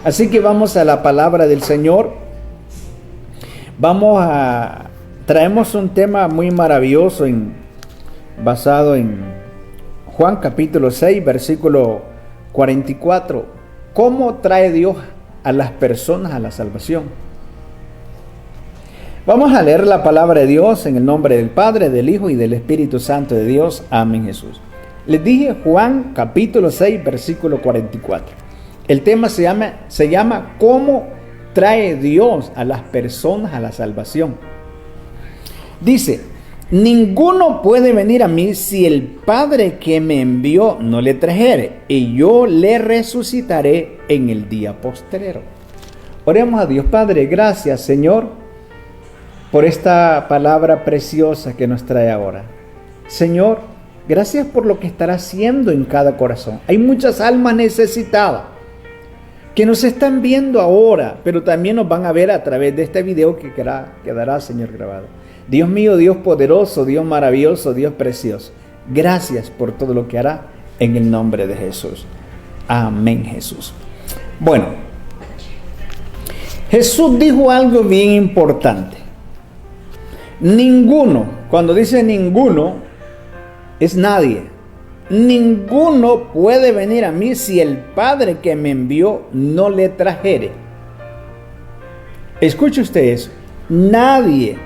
Así que vamos a la palabra del Señor. Traemos un tema muy maravilloso basado en Juan capítulo 6, versículo 44. ¿Cómo trae Dios a las personas a la salvación? Vamos a leer la palabra de Dios en el nombre del Padre, del Hijo y del Espíritu Santo de Dios. Amén, Jesús. Les dije Juan capítulo 6, versículo 44. El tema se llama ¿Cómo trae Dios a las personas a la salvación? Dice: ninguno puede venir a mí si el Padre que me envió no le trajere, y yo le resucitaré en el día postrero. Oremos a Dios. Padre, gracias, Señor, por esta palabra preciosa que nos trae ahora. Señor, gracias por lo que estará haciendo en cada corazón. Hay muchas almas necesitadas que nos están viendo ahora, pero también nos van a ver a través de este video que quedará, Señor, grabado. Dios mío, Dios poderoso, Dios maravilloso, Dios precioso, gracias por todo lo que hará en el nombre de Jesús. Amén, Jesús. Bueno, Jesús dijo algo bien importante. Ninguno, cuando dice ninguno, es nadie. Ninguno puede venir a mí si el Padre que me envió no le trajere. Escuche usted eso. Nadie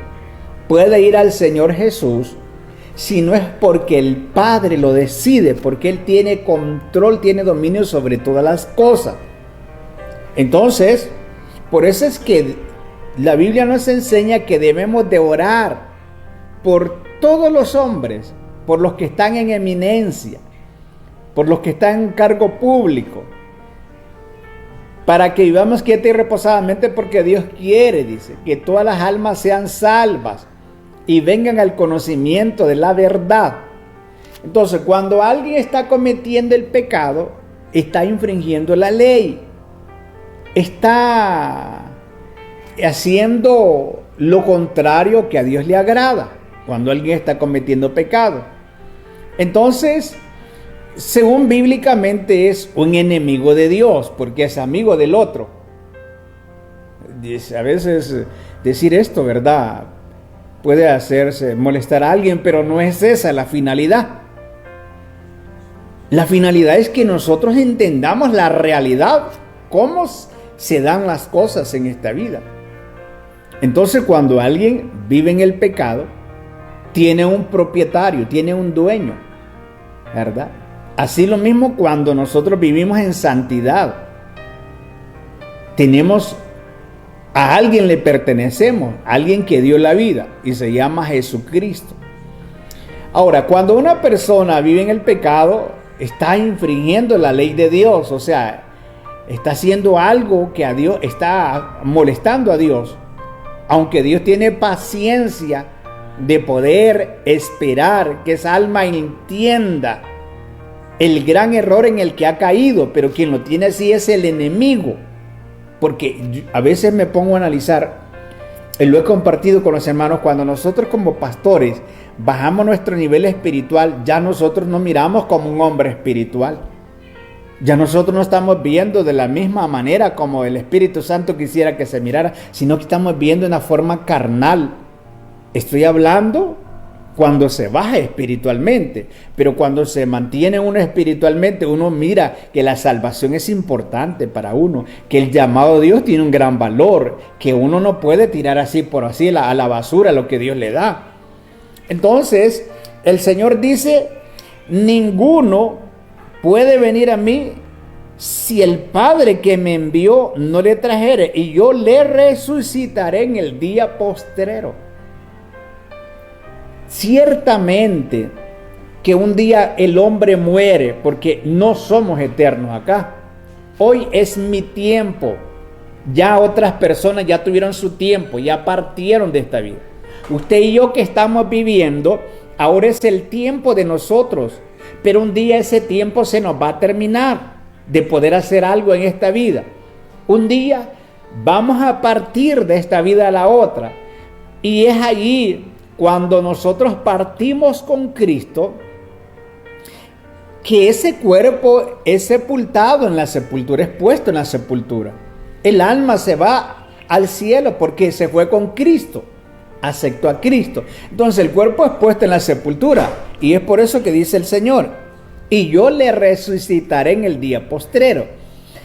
puede ir al Señor Jesús si no es porque el Padre lo decide, porque Él tiene control, tiene dominio sobre todas las cosas. Entonces, por eso es que la Biblia nos enseña que debemos de orar por todos los hombres, por los que están en eminencia, por los que están en cargo público, para que vivamos quieta y reposadamente, porque Dios quiere, dice, que todas las almas sean salvas y vengan al conocimiento de la verdad. Entonces, cuando alguien está cometiendo el pecado, está infringiendo la ley, está haciendo lo contrario que a Dios le agrada, cuando alguien está cometiendo pecado. Entonces, según bíblicamente, es un enemigo de Dios, porque es amigo del otro. A veces decir esto, ¿verdad?, puede hacerse molestar a alguien, pero no es esa la finalidad. La finalidad es que nosotros entendamos la realidad, cómo se dan las cosas en esta vida. Entonces, cuando alguien vive en el pecado, tiene un propietario, tiene un dueño, ¿verdad? Así lo mismo cuando nosotros vivimos en santidad. A alguien le pertenecemos, a alguien que dio la vida y se llama Jesucristo. Ahora, cuando una persona vive en el pecado, está infringiendo la ley de Dios, o sea, está haciendo algo que a Dios está molestando a Dios. Aunque Dios tiene paciencia de poder esperar que esa alma entienda el gran error en el que ha caído, pero quien lo tiene así es el enemigo. Porque a veces me pongo a analizar, y lo he compartido con los hermanos, cuando nosotros como pastores bajamos nuestro nivel espiritual, ya nosotros no miramos como un hombre espiritual. Ya nosotros no estamos viendo de la misma manera como el Espíritu Santo quisiera que se mirara, sino que estamos viendo de una forma carnal. Estoy hablando cuando se baja espiritualmente, pero cuando se mantiene uno espiritualmente, uno mira que la salvación es importante para uno, que el llamado de Dios tiene un gran valor, que uno no puede tirar así por así a la basura lo que Dios le da. Entonces, el Señor dice, ninguno puede venir a mí si el Padre que me envió no le trajere, y yo le resucitaré en el día postrero. Ciertamente que un día el hombre muere, porque no somos eternos acá. Hoy es mi tiempo. Ya otras personas ya tuvieron su tiempo, ya partieron de esta vida. Usted y yo que estamos viviendo, ahora es el tiempo de nosotros. Pero un día ese tiempo se nos va a terminar de poder hacer algo en esta vida. Un día vamos a partir de esta vida a la otra. Y es allí cuando nosotros partimos con Cristo, que ese cuerpo es sepultado en la sepultura, es puesto en la sepultura. El alma se va al cielo porque se fue con Cristo, aceptó a Cristo. Entonces el cuerpo es puesto en la sepultura, y es por eso que dice el Señor: y yo le resucitaré en el día postrero.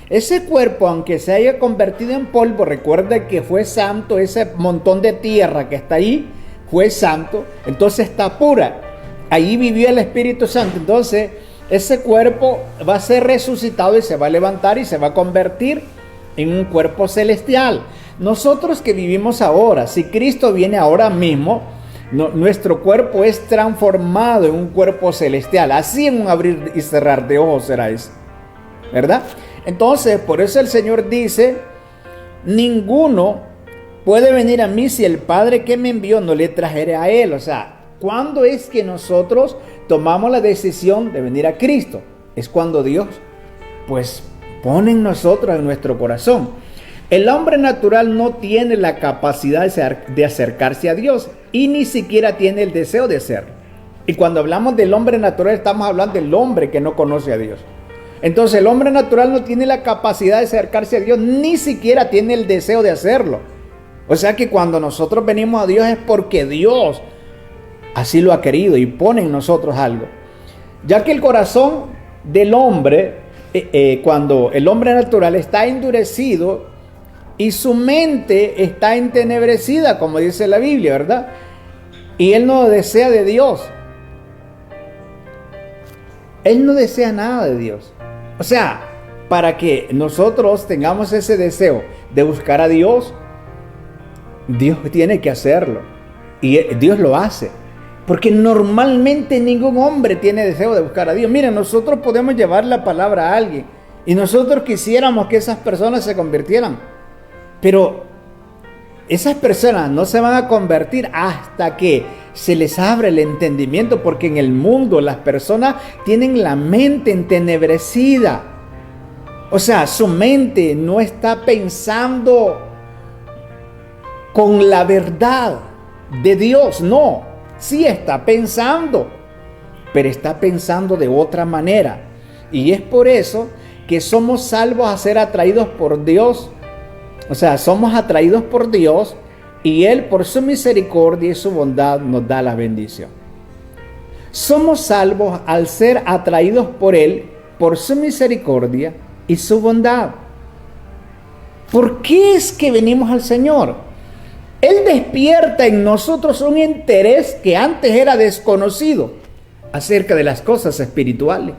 Ese cuerpo, aunque se haya convertido en polvo, recuerda que fue santo, ese montón de tierra que está ahí fue santo, entonces está pura. Allí vivió el Espíritu Santo. Entonces ese cuerpo va a ser resucitado y se va a levantar y se va a convertir en un cuerpo celestial. Nosotros que vivimos ahora, si Cristo viene ahora mismo, nuestro cuerpo es transformado en un cuerpo celestial. Así, en un abrir y cerrar de ojos será eso, ¿verdad? Entonces, por eso el Señor dice: ninguno puede venir a mí si el Padre que me envió no le trajere a él. O sea, ¿cuándo es que nosotros tomamos la decisión de venir a Cristo? Es cuando Dios, pues, pone en nosotros, en nuestro corazón. El hombre natural no tiene la capacidad de acercarse a Dios, y ni siquiera tiene el deseo de hacerlo. Y cuando hablamos del hombre natural, estamos hablando del hombre que no conoce a Dios. Entonces el hombre natural no tiene la capacidad de acercarse a Dios, ni siquiera tiene el deseo de hacerlo. O sea que cuando nosotros venimos a Dios es porque Dios así lo ha querido y pone en nosotros algo. Ya que el corazón del hombre, cuando el hombre natural está endurecido y su mente está entenebrecida, como dice la Biblia, ¿verdad? Y él no desea de Dios. Él no desea nada de Dios. O sea, para que nosotros tengamos ese deseo de buscar a Dios, Dios tiene que hacerlo. Y Dios lo hace. Porque normalmente ningún hombre tiene deseo de buscar a Dios. Miren, nosotros podemos llevar la palabra a alguien y nosotros quisiéramos que esas personas se convirtieran. Pero esas personas no se van a convertir hasta que se les abre el entendimiento, porque en el mundo las personas tienen la mente entenebrecida. O sea, su mente no está pensando con la verdad de Dios, no. Sí está pensando, pero está pensando de otra manera. Y es por eso que somos salvos a ser atraídos por Dios. O sea, somos atraídos por Dios, y Él, por su misericordia y su bondad, nos da la bendición. Somos salvos al ser atraídos por Él, por su misericordia y su bondad. ¿Por qué es que venimos al Señor? Él despierta en nosotros un interés que antes era desconocido acerca de las cosas espirituales.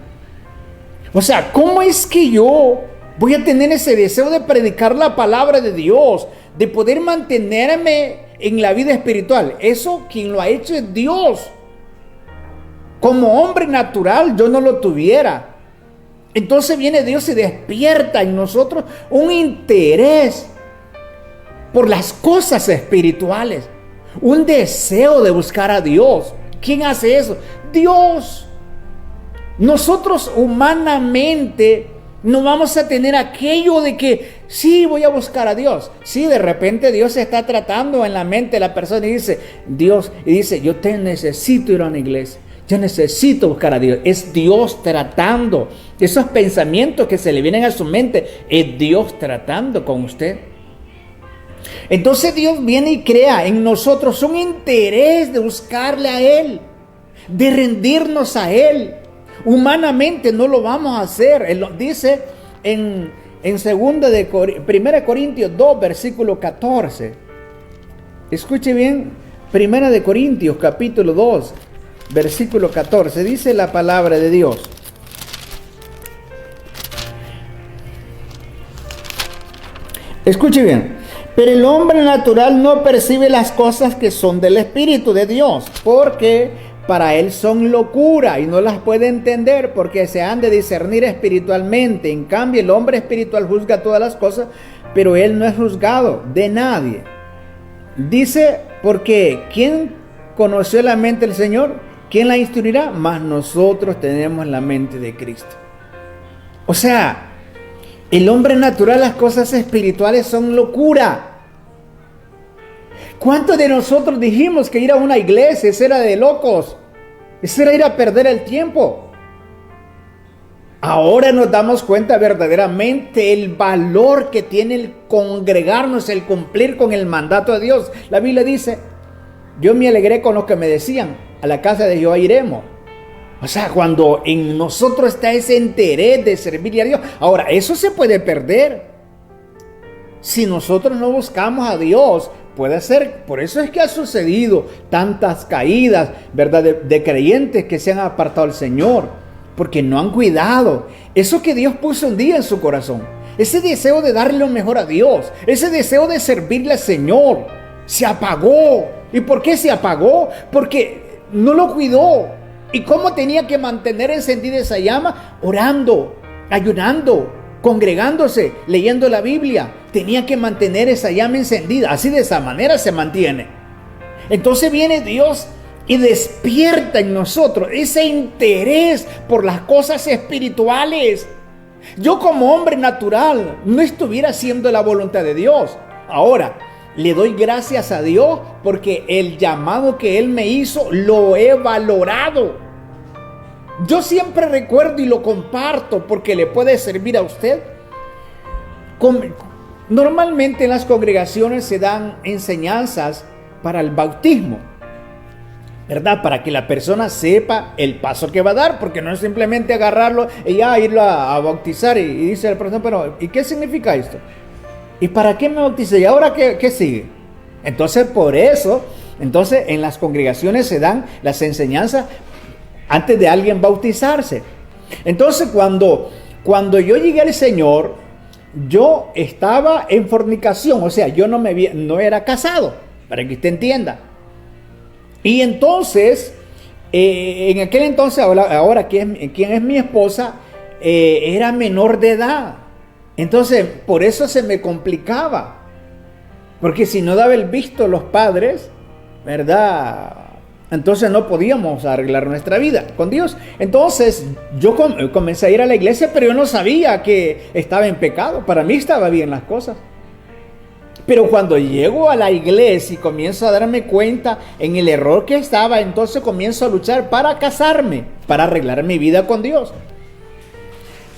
O sea, ¿cómo es que yo voy a tener ese deseo de predicar la palabra de Dios, de poder mantenerme en la vida espiritual? Eso, quien lo ha hecho es Dios. Como hombre natural yo no lo tuviera. Entonces viene Dios y despierta en nosotros un interés por las cosas espirituales, un deseo de buscar a Dios. ¿Quién hace eso? Dios. Nosotros humanamente no vamos a tener aquello de que sí, voy a buscar a Dios. Sí, de repente Dios está tratando en la mente de la persona y dice, Dios, y dice, yo te necesito ir a una iglesia. Yo necesito buscar a Dios. Es Dios tratando. Esos pensamientos que se le vienen a su mente, es Dios tratando con usted. Entonces Dios viene y crea en nosotros un interés de buscarle a Él, de rendirnos a Él. Humanamente no lo vamos a hacer. Él lo dice en 1 Corintios 2, versículo 14. Escuche bien, 1 Corintios capítulo 2, versículo 14. Dice la palabra de Dios: escuche bien. Pero el hombre natural no percibe las cosas que son del Espíritu de Dios, porque para él son locura y no las puede entender, porque se han de discernir espiritualmente. En cambio, el hombre espiritual juzga todas las cosas, pero él no es juzgado de nadie. Dice, porque ¿quién conoció la mente del Señor? ¿Quién la instruirá? Mas nosotros tenemos la mente de Cristo. O sea, el hombre natural, las cosas espirituales son locura. ¿Cuántos de nosotros dijimos que ir a una iglesia eso era de locos? Eso era ir a perder el tiempo. Ahora nos damos cuenta verdaderamente el valor que tiene el congregarnos, el cumplir con el mandato de Dios. La Biblia dice, yo me alegré con lo que me decían, a la casa de Jehová iremos. O sea, cuando en nosotros está ese interés de servirle a Dios. Ahora, eso se puede perder. Si nosotros no buscamos a Dios, puede ser. Por eso es que ha sucedido tantas caídas, ¿verdad? De creyentes que se han apartado del Señor. Porque no han cuidado eso que Dios puso un día en su corazón. Ese deseo de darle lo mejor a Dios. Ese deseo de servirle al Señor. Se apagó. ¿Y por qué se apagó? Porque no lo cuidó. ¿Y cómo tenía que mantener encendida esa llama? Orando, ayunando, congregándose, leyendo la Biblia. Tenía que mantener esa llama encendida. Así de esa manera se mantiene. Entonces viene Dios y despierta en nosotros ese interés por las cosas espirituales. Yo como hombre natural no estuviera haciendo la voluntad de Dios. Ahora, le doy gracias a Dios porque el llamado que Él me hizo lo he valorado. Yo siempre recuerdo y lo comparto porque le puede servir a usted. Normalmente en las congregaciones se dan enseñanzas para el bautismo, ¿verdad? Para que la persona sepa el paso que va a dar, porque no es simplemente agarrarlo y ya irlo a bautizar y dice la persona, pero ¿y qué significa esto? ¿Y para qué me bauticé? ¿Y ahora qué sigue? Entonces, por eso, en las congregaciones se dan las enseñanzas antes de alguien bautizarse. Entonces, cuando yo llegué al Señor, yo estaba en fornicación, o sea, yo no era casado, para que usted entienda. Y entonces, en aquel entonces, ahora quien es mi esposa, era menor de edad. Entonces, por eso se me complicaba. Porque si no daba el visto los padres, ¿verdad? Entonces no podíamos arreglar nuestra vida con Dios. Entonces, yo comencé a ir a la iglesia, pero yo no sabía que estaba en pecado. Para mí estaba bien las cosas. Pero cuando llego a la iglesia y comienzo a darme cuenta en el error que estaba, entonces comienzo a luchar para casarme, para arreglar mi vida con Dios.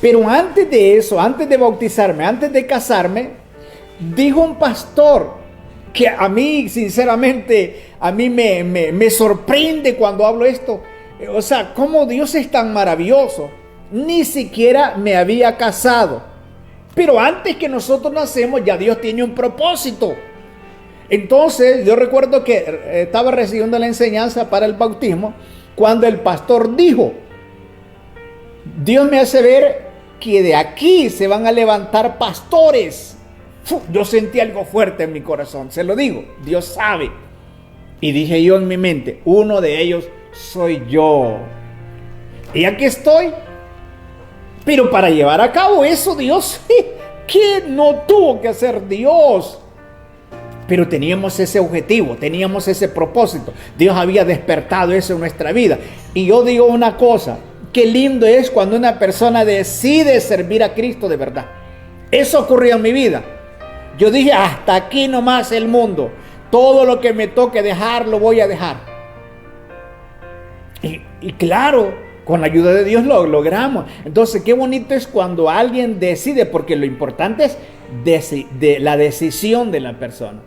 Pero antes de eso, antes de bautizarme, antes de casarme, dijo un pastor que a mí, sinceramente, a mí me sorprende cuando hablo esto. O sea, cómo Dios es tan maravilloso. Ni siquiera me había casado. Pero antes que nosotros nacemos, ya Dios tiene un propósito. Entonces, yo recuerdo que estaba recibiendo la enseñanza para el bautismo, cuando el pastor dijo, Dios me hace ver que de aquí se van a levantar pastores. Yo sentí algo fuerte en mi corazón, se lo digo, Dios sabe. Y dije yo en mi mente, uno de ellos soy yo. Y aquí estoy. Pero para llevar a cabo eso, Dios, ¿qué no tuvo que hacer Dios? Pero teníamos ese objetivo, teníamos ese propósito. Dios había despertado eso en nuestra vida. Y yo digo una cosa, qué lindo es cuando una persona decide servir a Cristo de verdad. Eso ocurrió en mi vida. Yo dije, hasta aquí nomás el mundo. Todo lo que me toque dejar, lo voy a dejar. Y claro, con la ayuda de Dios lo logramos. Entonces, qué bonito es cuando alguien decide, porque lo importante es de la decisión de la persona.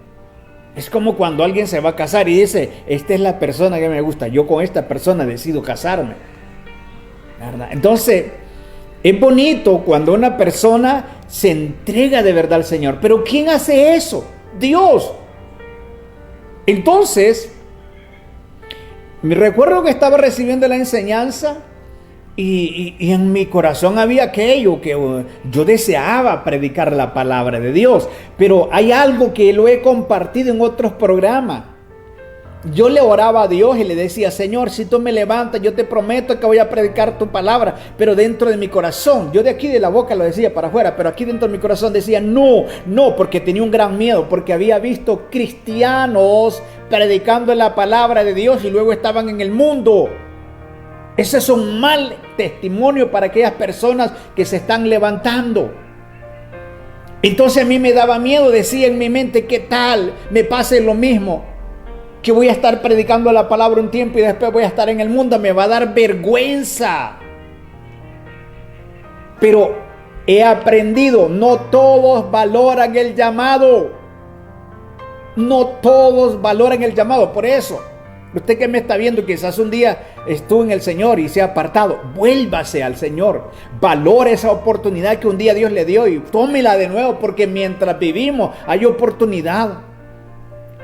Es como cuando alguien se va a casar y dice, esta es la persona que me gusta, yo con esta persona decido casarme, ¿verdad? Entonces, es bonito cuando una persona se entrega de verdad al Señor. Pero ¿quién hace eso? Dios. Entonces, me recuerdo que estaba recibiendo la enseñanza y en mi corazón había aquello que yo deseaba predicar la palabra de Dios. Pero hay algo que lo he compartido en otros programas. Yo le oraba a Dios y le decía, Señor, si tú me levantas, yo te prometo que voy a predicar tu palabra. Pero dentro de mi corazón, yo de aquí de la boca lo decía para afuera, pero aquí dentro de mi corazón decía, no, porque tenía un gran miedo, porque había visto cristianos predicando la palabra de Dios y luego estaban en el mundo. Ese es un mal testimonio para aquellas personas que se están levantando. Entonces a mí me daba miedo, decía en mi mente, ¿qué tal me pase lo mismo? Que voy a estar predicando la palabra un tiempo y después voy a estar en el mundo, me va a dar vergüenza. Pero he aprendido, no todos valoran el llamado. No todos valoran el llamado. Por eso, usted que me está viendo, quizás un día estuvo en el Señor y se ha apartado, vuélvase al Señor. Valore esa oportunidad que un día Dios le dio y tómela de nuevo, porque mientras vivimos hay oportunidad.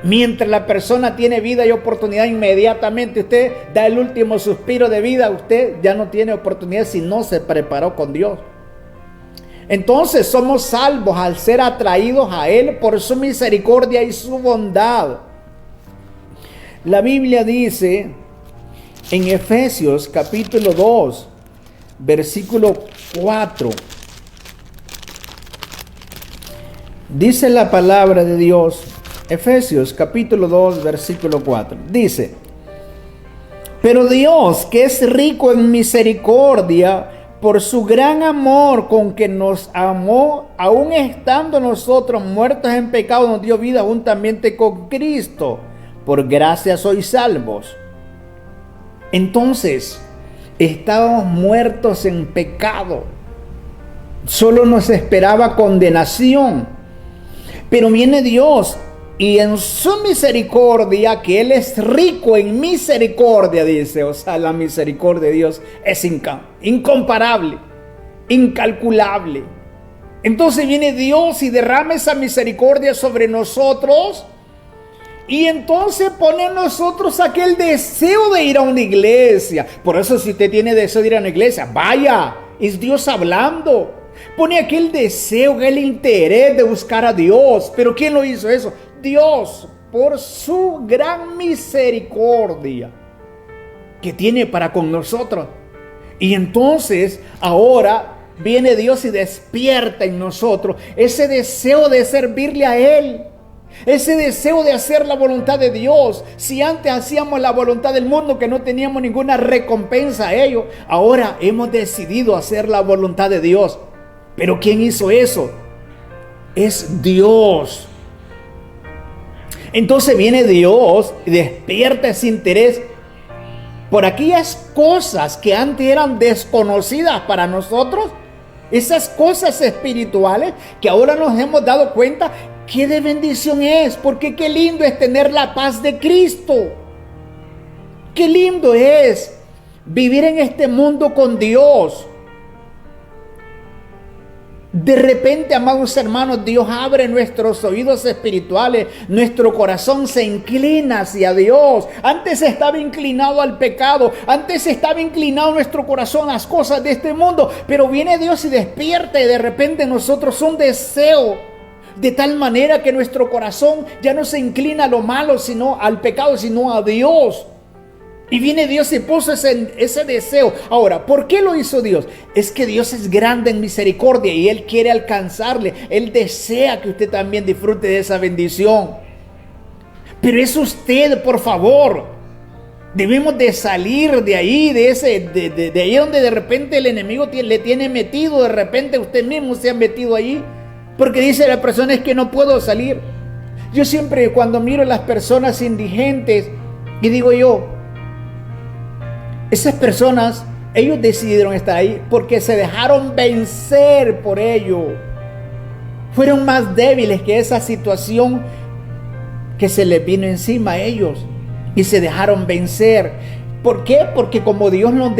Mientras la persona tiene vida y oportunidad, inmediatamente usted da el último suspiro de vida, usted ya no tiene oportunidad si no se preparó con Dios. Entonces somos salvos al ser atraídos a Él por su misericordia y su bondad. La Biblia dice en Efesios capítulo 2, versículo 4. Dice la palabra de Dios, Efesios capítulo 2, versículo 4. Dice: pero Dios, que es rico en misericordia, por su gran amor con que nos amó, aun estando nosotros muertos en pecado, nos dio vida juntamente con Cristo. Por gracia sois salvos. Entonces, estábamos muertos en pecado. Solo nos esperaba condenación. Pero viene Dios y en su misericordia, que Él es rico en misericordia, dice, o sea, la misericordia de Dios es incomparable, incalculable. Entonces viene Dios y derrama esa misericordia sobre nosotros, y entonces pone en nosotros aquel deseo de ir a una iglesia. Por eso, si usted tiene deseo de ir a una iglesia, vaya, es Dios hablando. Pone aquel deseo, aquel interés de buscar a Dios. Pero ¿quién lo hizo eso? Dios, por su gran misericordia que tiene para con nosotros. Y entonces ahora viene Dios y despierta en nosotros ese deseo de servirle a Él, ese deseo de hacer la voluntad de Dios. Si antes hacíamos la voluntad del mundo, que no teníamos ninguna recompensa a ello, ahora hemos decidido hacer la voluntad de Dios. Pero ¿quién hizo eso? Es Dios. Entonces viene Dios y despierta ese interés por aquellas cosas que antes eran desconocidas para nosotros, esas cosas espirituales que ahora nos hemos dado cuenta que de bendición es, porque qué lindo es tener la paz de Cristo. Qué lindo es vivir en este mundo con Dios. De repente, amados hermanos, Dios abre nuestros oídos espirituales, nuestro corazón se inclina hacia Dios. Antes estaba inclinado al pecado, antes estaba inclinado nuestro corazón a las cosas de este mundo, pero viene Dios y despierta, y de repente nosotros un deseo, de tal manera que nuestro corazón ya no se inclina a lo malo, sino al pecado, sino a Dios. Y viene Dios y puso ese deseo. Ahora, ¿por qué lo hizo Dios? Es que Dios es grande en misericordia y Él quiere alcanzarle. Él desea que usted también disfrute de esa bendición. Pero es usted, por favor. Debemos de salir de ahí, de ahí donde de repente el enemigo le tiene metido. De repente usted mismo se ha metido ahí. Porque dice la persona, es que no puedo salir. Yo siempre, cuando miro a las personas indigentes, y digo yo, esas personas, ellos decidieron estar ahí porque se dejaron vencer por ello. Fueron más débiles que esa situación que se les vino encima a ellos y se dejaron vencer. ¿Por qué? Porque como Dios nos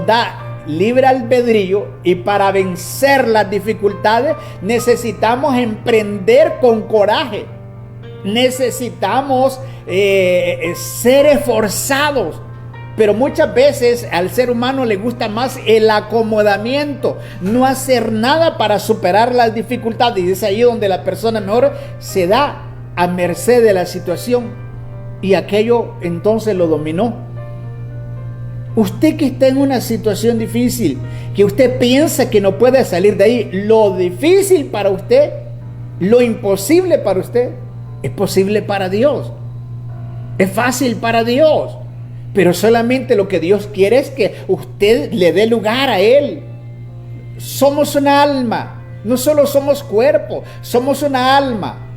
da libre albedrío, y para vencer las dificultades necesitamos emprender con coraje. Necesitamos ser esforzados. Pero muchas veces al ser humano le gusta más el acomodamiento, no hacer nada para superar las dificultades. Y es ahí donde la persona mejor se da a merced de la situación, y aquello entonces lo dominó. Usted que está en una situación difícil, que usted piensa que no puede salir de ahí, lo difícil para usted, lo imposible para usted, es posible para Dios. Es fácil para Dios. Pero solamente lo que Dios quiere es que usted le dé lugar a Él. Somos una alma, No solo somos cuerpo, somos una alma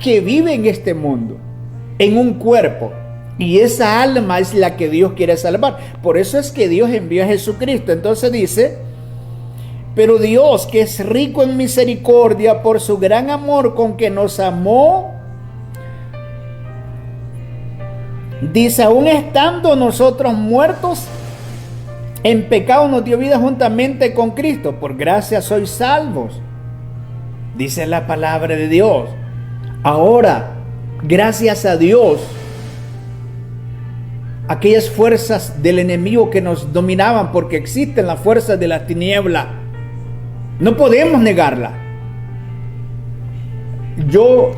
que vive en este mundo, en un cuerpo. Y esa alma es la que Dios quiere salvar. Por eso es que Dios envió a Jesucristo. Entonces dice, pero Dios, que es rico en misericordia por su gran amor con que nos amó, dice, aún estando nosotros muertos en pecado, nos dio vida juntamente con Cristo. Por gracia sois salvos, dice la palabra de Dios. Ahora, gracias a Dios, aquellas fuerzas del enemigo que nos dominaban, porque existen las fuerzas de la tiniebla, no podemos negarla. Yo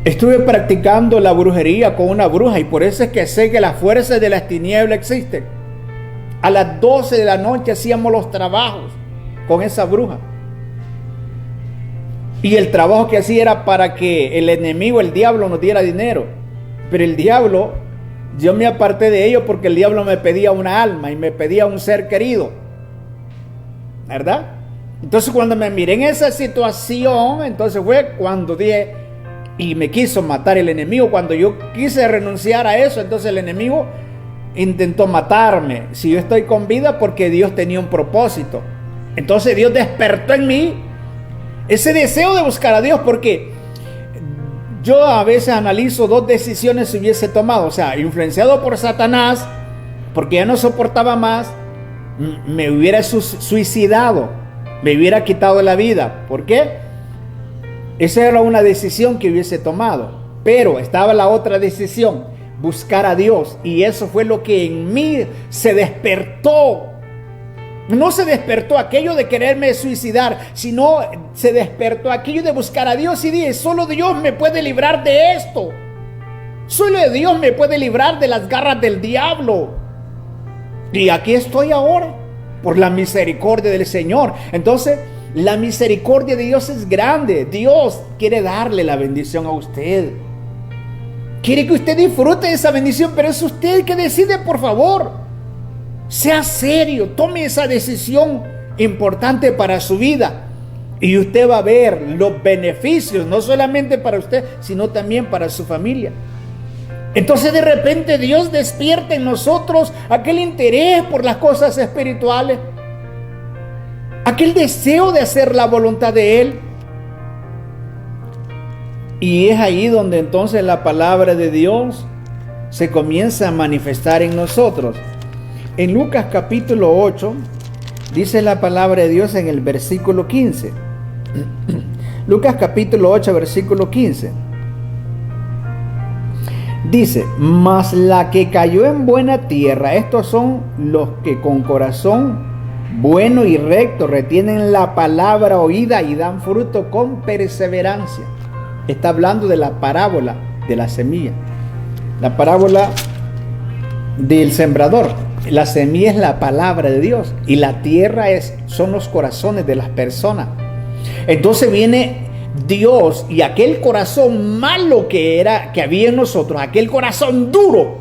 estuve practicando la brujería con una bruja y por eso es que sé que las fuerzas de las tinieblas existen. A las 12 de la noche hacíamos los trabajos con esa bruja. Y el trabajo que hacía era para que el enemigo, el diablo, nos diera dinero. Pero el diablo, yo me aparté de ello porque el diablo me pedía una alma y me pedía un ser querido, ¿verdad? Entonces cuando me miré en esa situación, entonces fue cuando dije, y me quiso matar el enemigo. Cuando yo quise renunciar a eso, entonces el enemigo intentó matarme. Si yo estoy con vida, porque Dios tenía un propósito. Entonces Dios despertó en mí ese deseo de buscar a Dios, porque yo a veces analizo 2 decisiones si hubiese tomado. O sea, influenciado por Satanás, porque ya no soportaba más, me hubiera suicidado, me hubiera quitado la vida. ¿Por qué? Esa era una decisión que hubiese tomado. Pero estaba la otra decisión, buscar a Dios. Y eso fue lo que en mí se despertó. No se despertó aquello de quererme suicidar, sino se despertó aquello de buscar a Dios. Y dije, solo Dios me puede librar de esto. Solo Dios me puede librar de las garras del diablo. Y aquí estoy ahora, por la misericordia del Señor. Entonces, la misericordia de Dios es grande. Dios quiere darle la bendición a usted. Quiere que usted disfrute de esa bendición, pero es usted que decide, por favor. Sea serio, tome esa decisión importante para su vida. Y usted va a ver los beneficios, no solamente para usted, sino también para su familia. Entonces de repente Dios despierta en nosotros aquel interés por las cosas espirituales, aquel deseo de hacer la voluntad de Él. Y es ahí donde entonces la palabra de Dios se comienza a manifestar en nosotros. En Lucas capítulo 8, dice la palabra de Dios en el versículo 15. Lucas capítulo 8, versículo 15. Dice, mas la que cayó en buena tierra, estos son los que con corazón bueno y recto retienen la palabra oída y dan fruto con perseverancia. Está hablando de la parábola de la semilla, la parábola del sembrador. La semilla es la palabra de Dios y la tierra son los corazones de las personas. Entonces viene Dios y aquel corazón malo que había en nosotros, aquel corazón duro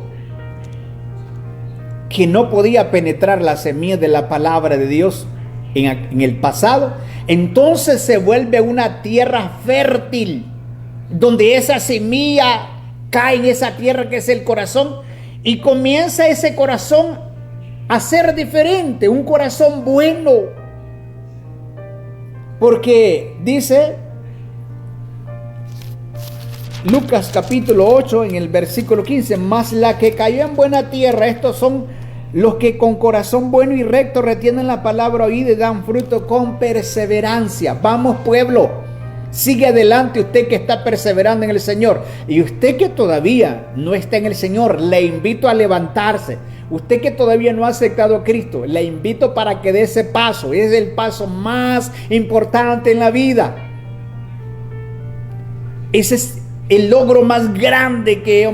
que no podía penetrar la semilla de la palabra de Dios en el pasado, entonces se vuelve una tierra fértil, donde esa semilla cae en esa tierra que es el corazón, y comienza ese corazón a ser diferente, un corazón bueno. Porque dice Lucas capítulo 8 en el versículo 15, mas la que cayó en buena tierra, estos son los que con corazón bueno y recto retienen la palabra oída y dan fruto con perseverancia. Vamos, pueblo, sigue adelante, usted que está perseverando en el Señor. Y usted que todavía no está en el Señor, le invito a levantarse. Usted que todavía no ha aceptado a Cristo, le invito para que dé ese paso. Es el paso más importante en la vida. Ese es el logro más grande que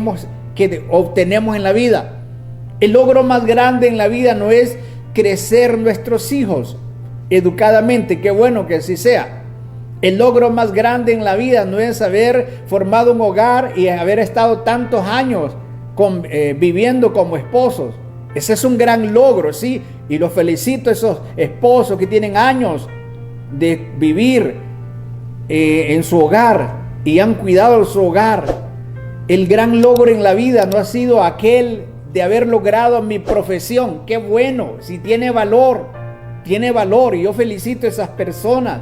obtenemos en la vida. El logro más grande en la vida no es crecer nuestros hijos educadamente, qué bueno que así sea. El logro más grande en la vida no es haber formado un hogar y haber estado tantos años viviendo como esposos. Ese es un gran logro, sí, y los felicito a esos esposos que tienen años de vivir en su hogar y han cuidado su hogar. El gran logro en la vida no ha sido aquel de haber logrado mi profesión. Qué bueno, si tiene valor, tiene valor. Y yo felicito a esas personas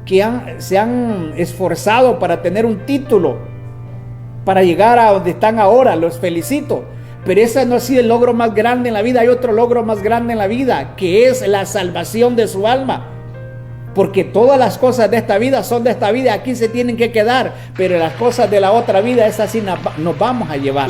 que se han esforzado para tener un título, para llegar a donde están ahora. Los felicito. Pero ese no ha sido el logro más grande en la vida. Hay otro logro más grande en la vida, que es la salvación de su alma. Porque todas las cosas de esta vida son de esta vida, aquí se tienen que quedar. Pero las cosas de la otra vida, esas sí nos vamos a llevar.